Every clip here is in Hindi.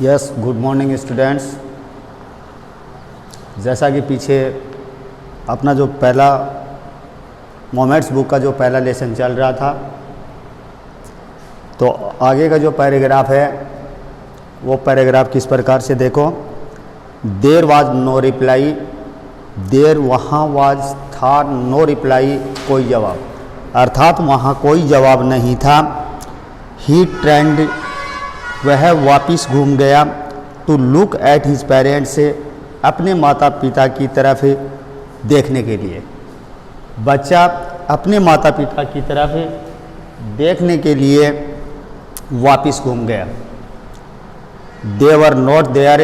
Yes, good morning students. जैसा कि पीछे अपना जो पहला मोमेंट्स बुक का जो पहला लेसन चल रहा था, तो आगे का जो पैराग्राफ है वो पैराग्राफ किस प्रकार से देखो। देर वाज नो रिप्लाई, देर वहाँ वाज था, नो रिप्लाई कोई जवाब, अर्थात वहाँ कोई जवाब नहीं था। ही ट्रेंड, वह वापिस घूम गया। To look at his parents, से अपने माता पिता की तरफ देखने के लिए। बच्चा अपने माता पिता की तरफ देखने के लिए वापिस घूम गया। दे वर नॉट देयर,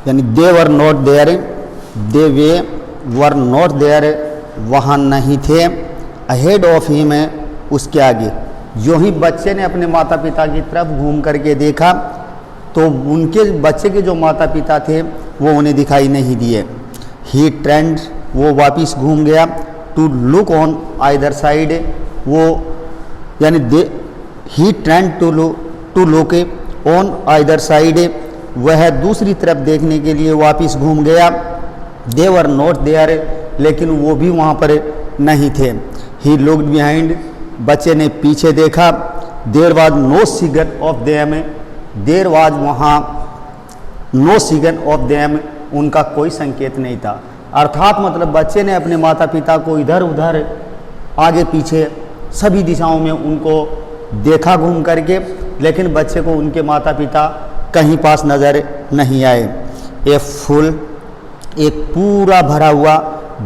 यानी they were not there, they वे वर नॉट देयर, वहाँ नहीं थे। अहेड ऑफ हिम, उसके आगे। जो ही बच्चे ने अपने माता पिता की तरफ घूम करके देखा तो उनके बच्चे के जो माता पिता थे वो उन्हें दिखाई नहीं दिए। ही ट्रेंड, वो वापिस घूम गया। To look on either side, वो यानी ही turned to look on either side, वह दूसरी तरफ देखने के लिए वापिस घूम गया। दे वर नॉट देयर, लेकिन वो भी वहाँ पर नहीं थे। ही लुक्ड बिहाइंड, बच्चे ने पीछे देखा। There was no sign of them, there was वहाँ नो सिग्न ऑफ देम, उनका कोई संकेत नहीं था। अर्थात मतलब बच्चे ने अपने माता पिता को इधर उधर आगे पीछे सभी दिशाओं में उनको देखा घूम करके, लेकिन बच्चे को उनके माता पिता कहीं पास नज़र नहीं आए। ए फुल, एक पूरा भरा हुआ,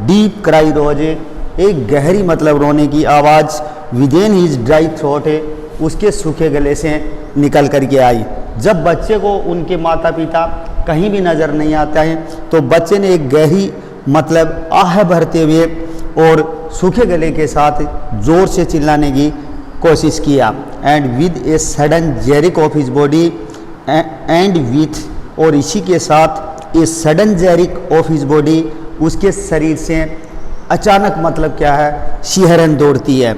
डीप क्राई रोजे, एक गहरी मतलब रोने की आवाज़, विदेन हिज ड्राई थ्रोट, उसके सूखे गले से निकल करके आई। जब बच्चे को उनके माता पिता कहीं भी नज़र नहीं आता है तो बच्चे ने एक गहरी मतलब आह भरते हुए और सूखे गले के साथ ज़ोर से चिल्लाने की कोशिश किया। And with a sudden jerk of his body, and with, और इसी के साथ a sudden jerk of his body, उसके शरीर से अचानक मतलब क्या है, शिहरन दौड़ती है।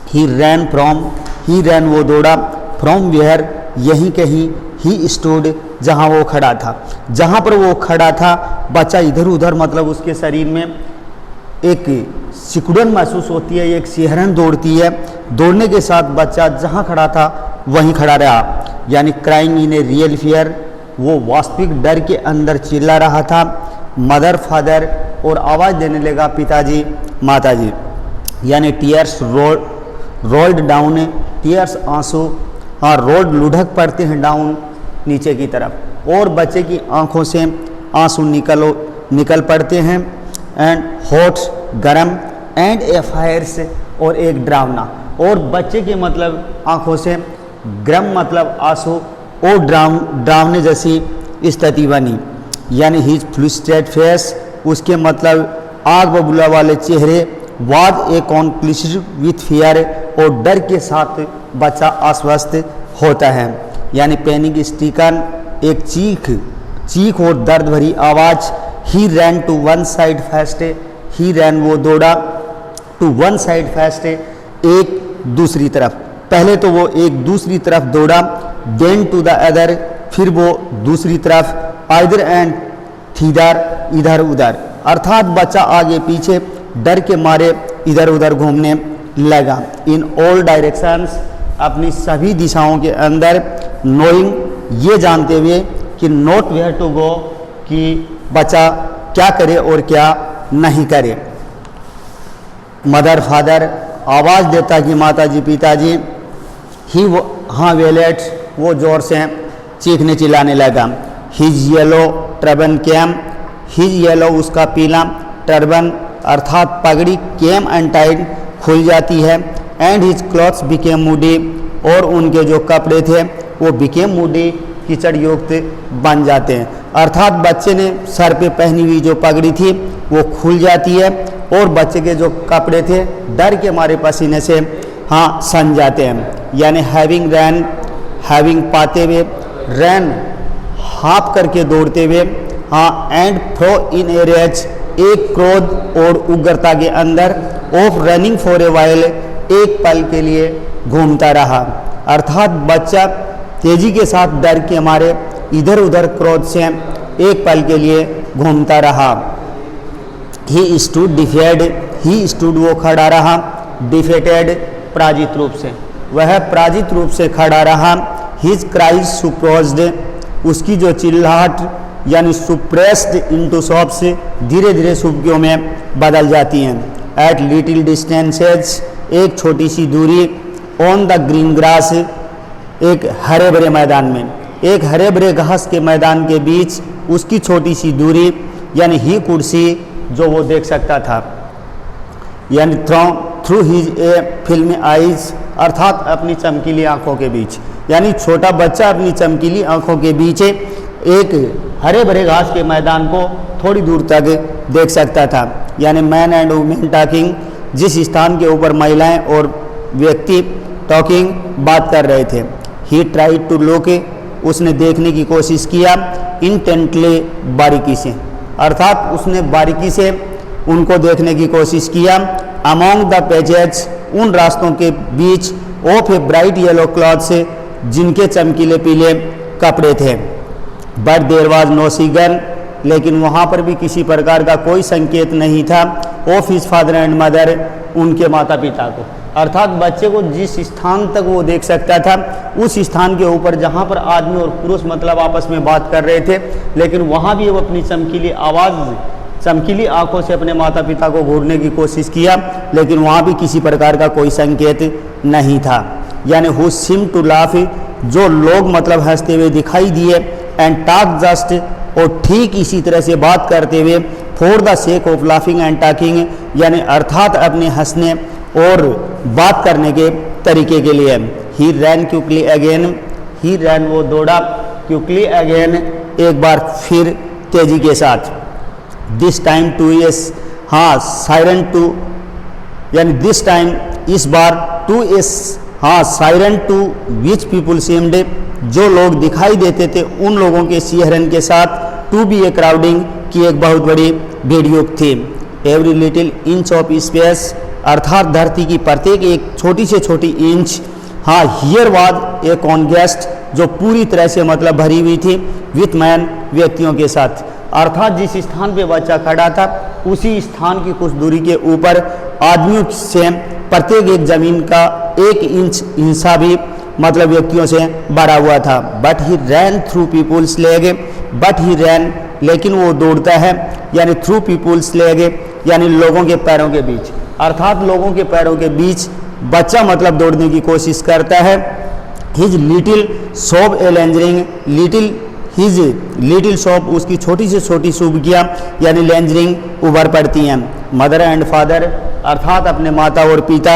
ही रैन फ्रॉम, ही रैन वो दौड़ा, फ्रॉम वेयर, यहीं कहीं, ही स्टूड, जहाँ वो खड़ा था। जहाँ पर वो खड़ा था बच्चा इधर उधर मतलब उसके शरीर में एक सिकुड़न महसूस होती है, एक सिहरन दौड़ती है। दौड़ने के साथ बच्चा जहाँ खड़ा था वहीं खड़ा रहा, यानी crying in a real fear, वो वास्तविक डर के अंदर चिल्ला रहा था। मदर फादर, और आवाज़ देने लगा पिताजी माताजी, यानी टीयर्स रोल्ड डाउन, टीयर्स आंसू, हाँ रोल्ड लुढ़क पड़ते हैं डाउन नीचे की तरफ, और बच्चे की आंखों से आंसू निकल पड़ते हैं। एंड हॉट, गरम, एंड ए फायर्स, और एक डरावना, और बच्चे के मतलब आंखों से गरम मतलब आंसू और डरावने जैसी स्थिति बनी, यानी हिज फ्लस्ट्रेटेड फेस, उसके मतलब आग बबूला वाले चेहरे। Was a conflicted with fear, और डर के साथ बच्चा आश्वस्त होता है, यानी पैनिक स्ट्रिकन, एक चीख और दर्द भरी आवाज़। He ran to one side fast, he ran वो दौड़ा, टू वन साइड फास्ट, एक दूसरी तरफ। पहले तो वो एक दूसरी तरफ दौड़ा, देन टू द अदर, फिर वो दूसरी तरफ, आइदर एंड थीदर, इधर उधर, अर्थात बच्चा आगे पीछे डर के मारे इधर उधर घूमने लगा। इन ऑल डायरेक्शंस, अपनी सभी दिशाओं के अंदर। नोइंग, ये जानते हुए कि नॉट वेयर टू गो, कि बच्चा क्या करे और क्या नहीं करे। मदर फादर, आवाज़ देता कि माताजी पिताजी। ही वो, हाँ वेलेट, वो ज़ोर से चीखने चिल्लाने लगा। His yellow turban came, his yellow, उसका पीला, टर्बन अर्थात पगड़ी, केम अनटाइड, खुल जाती है। And his clothes became Moody, और उनके जो कपड़े थे वो बिकेम मूडी, कीचड़ युक्त बन जाते हैं। अर्थात बच्चे ने सर पे पहनी हुई जो पगड़ी थी वो खुल जाती है, और बच्चे के जो कपड़े थे डर के मारे पसीने से हाँ सन जाते हैं, यानी हैविंग रैन, हैविंग पाते हुए, रैन हाँप करके दौड़ते हुए, हाँ, एंड फ्रो इन एरियाज, एक क्रोध और उग्रता के अंदर, of running for a while, एक पल के लिए घूमता रहा। अर्थात बच्चा तेजी के साथ डर के मारे इधर उधर क्रोध से एक पल के लिए घूमता रहा। ही स्टूड डिफेड, ही स्टूड वो खड़ा रहा, डिफेटेड पराजित रूप से, वह पराजित रूप से खड़ा रहा। हिज क्राइज सुप्रोस्ड, उसकी जो चिल्लाहट यानी सुप्रेस्ड इनटू सॉफ्ट, धीरे धीरे सुबकियों में बदल जाती हैं। एट लिटिल डिस्टेंसेज, एक छोटी सी दूरी। ऑन द ग्रीन ग्रास, एक हरे भरे मैदान में, एक हरे भरे घास के मैदान के बीच उसकी छोटी सी दूरी, यानी ही कुड सी, जो वो देख सकता था, यानी थ्रू हिज ए फिल्मी आइज, अर्थात अपनी चमकीली आंखों के बीच, यानी छोटा बच्चा अपनी चमकीली आंखों के बीच एक हरे भरे घास के मैदान को थोड़ी दूर तक देख सकता था। यानी मैन एंड वुमेन टॉकिंग, जिस स्थान के ऊपर महिलाएं और व्यक्ति टॉकिंग बात कर रहे थे। ही ट्राइड टू लुक, उसने देखने की कोशिश किया। इंटेंटली, बारीकी से, अर्थात उसने बारीकी से उनको देखने की कोशिश किया। अमॉन्ग द पेजेज, उन रास्तों के बीच। Of a bright yellow cloth, से जिनके चमकीले पीले कपड़े थे। But there was no signal, लेकिन वहाँ पर भी किसी प्रकार का कोई संकेत नहीं था। Of his father and mother, उनके माता पिता को, अर्थात बच्चे को जिस स्थान तक वो देख सकता था उस स्थान के ऊपर जहाँ पर आदमी और पुरुष मतलब आपस में बात कर रहे थे, लेकिन वहाँ भी वो अपनी चमकीली आवाज़, चमकीली आंखों से अपने माता पिता को घूरने की कोशिश किया, लेकिन वहाँ भी किसी प्रकार का कोई संकेत नहीं था। यानी हु सीम टू लाफ, जो लोग मतलब हंसते हुए दिखाई दिए। एंड टॉक जस्ट, और ठीक इसी तरह से बात करते हुए। For the sake of laughing and talking, यानी अर्थात अपने हंसने और बात करने के तरीके के लिए। ही रैन क्विकली अगेन, ही रैन वो दौड़ा, क्विकली अगेन एक बार फिर तेजी के साथ। दिस टाइम टू एस, हाँ सायरन टू, यानी दिस टाइम इस बार टू एस, हाँ siren to which people seemed, जो लोग दिखाई देते थे उन लोगों के सिहरन के साथ। टू बी ए क्राउडिंग, की एक बहुत बड़ी भीड़ युक्त थी। Every little inch of space, अर्थात धरती की प्रत्येक एक छोटी से छोटी इंच। हाँ हियर वाज ए कॉन्गेस्ट, जो पूरी तरह से मतलब भरी हुई थी। विथ मैन, व्यक्तियों के साथ, अर्थात जिस स्थान पे बच्चा खड़ा था उसी स्थान की कुछ दूरी के ऊपर आदमियों से प्रत्येक एक जमीन का एक इंच हिस्सा भी मतलब व्यक्तियों से भरा हुआ था। But he ran through people's leg, but he ran, लेकिन वो दौड़ता है, यानी थ्रू पीपुल्स लेग, यानी लोगों के पैरों के बीच, अर्थात लोगों के पैरों के बीच बच्चा मतलब दौड़ने की कोशिश करता है। His little shop a lingering, his little shop, उसकी छोटी से छोटी सुबकियाँ यानी लेंजरिंग उभर पड़ती हैं। मदर एंड फादर, अर्थात अपने माता और पिता,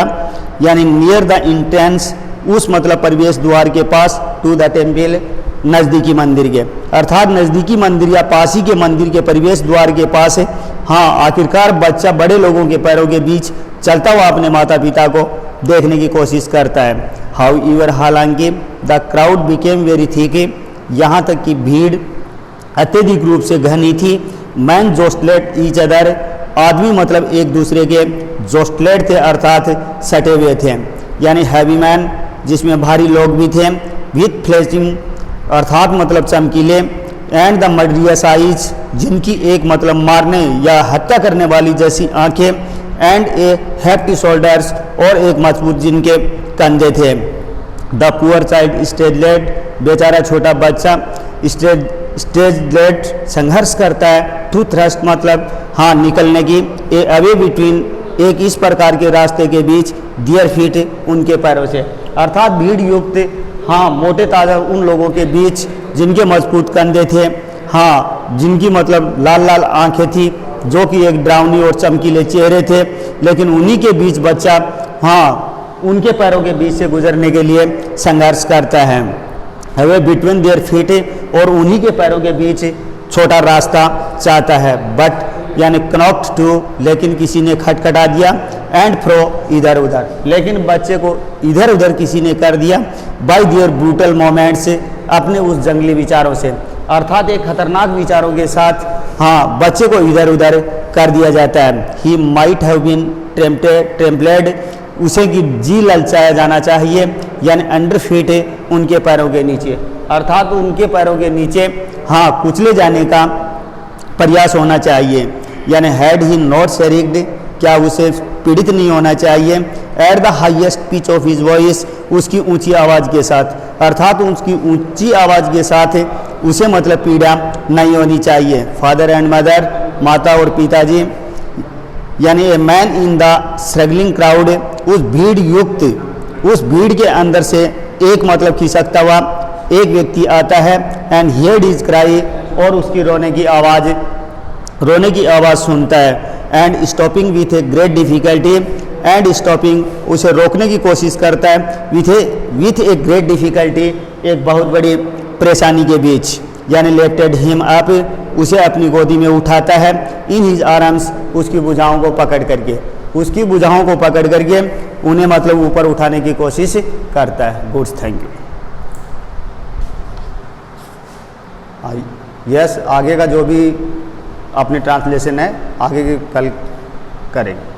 यानी नियर द इंटेंस, उस मतलब प्रवेश द्वार के पास। टू द टेम्पल, नज़दीकी मंदिर के, अर्थात नज़दीकी मंदिर या पास ही के मंदिर के प्रवेश द्वार के पास है। हाँ आखिरकार बच्चा बड़े लोगों के पैरों के बीच चलता हुआ अपने माता पिता को देखने की कोशिश करता है। हाउ इवर, हालांकि the crowd became very thick, यहाँ तक कि भीड़ अत्यधिक रूप से घनी थी। मैन जोस्टलेट ईच अदर, आदमी मतलब एक दूसरे के जोस्टलेट थे, अर्थात सटे हुए थे, यानी हैवी मैन, जिसमें भारी लोग भी थे। विथ फ्लैशिंग, अर्थात मतलब चमकीले। एंड द मर्डरियस आइज, जिनकी एक मतलब मारने या हत्या करने वाली जैसी आंखें। एंड ए हैप्टी शोल्डर्स, और एक मजबूत जिनके कंधे थे। The poor child stage late, बेचारा छोटा बच्चा स्टेज लेट संघर्ष करता है। टू थ्रस्ट मतलब हाँ निकलने की। ए अवे बिटवीन, एक इस प्रकार के रास्ते के बीच। डियर फीट, उनके पैरों से, अर्थात भीड़ युक्त हाँ मोटे ताजा उन लोगों के बीच जिनके मजबूत कंधे थे, हाँ जिनकी मतलब लाल लाल आंखें थी, जो कि एक ड्राउनी और चमकीले चेहरे थे, लेकिन उन्हीं के बीच बच्चा हाँ उनके पैरों के बीच से गुजरने के लिए संघर्ष करता है। वे बिटवीन देयर फीट, और उन्हीं के पैरों के बीच छोटा रास्ता चाहता है। बट यानी कनॉक्ट टू, लेकिन किसी ने खटखटा दिया। एंड फ्रो, इधर उधर, लेकिन बच्चे को इधर उधर किसी ने कर दिया। बाय देयर ब्रूटल मोमेंट्स, अपने उस जंगली विचारों से, अर्थात एक खतरनाक विचारों के साथ हाँ बच्चे को इधर उधर कर दिया जाता है। ही माइट हैव बीन ट्रेम्पलेड, उसे कि जी ललचाया जाना चाहिए, यानी अंडर फीट उनके पैरों के नीचे, अर्थात उनके पैरों के नीचे हाँ कुचले जाने का प्रयास होना चाहिए। यानी हैड ही नॉट शेरिक्ड, क्या उसे पीड़ित नहीं होना चाहिए। At the highest pitch of his voice, उसकी ऊंची आवाज़ के साथ, अर्थात उसकी ऊंची आवाज़ के साथ उसे मतलब पीड़ा नहीं होनी चाहिए। फादर एंड मदर, माता और पिताजी, यानी a man in the struggling crowd, उस भीड़ युक्त, उस भीड़ के अंदर से एक मतलब खिसकता हुआ एक व्यक्ति आता है। एंड हियर्ड हिज क्राई, और उसकी रोने की आवाज़ सुनता है। And stopping with a great difficulty, and stopping उसे रोकने की कोशिश करता है विथ ए ग्रेट डिफ़िकल्टी, एक बहुत बड़ी परेशानी के बीच। यानी लेफ्टेड हिम अप, उसे अपनी गोदी में उठाता है। इन हिज आर्म्स, उसकी भुजाओं को पकड़ करके, उसकी भुजाओं को पकड़ करके उन्हें मतलब ऊपर उठाने की कोशिश करता है। Goods, thank you. यस, आगे का जो भी अपने ट्रांसलेशन है आगे कल करेंगे।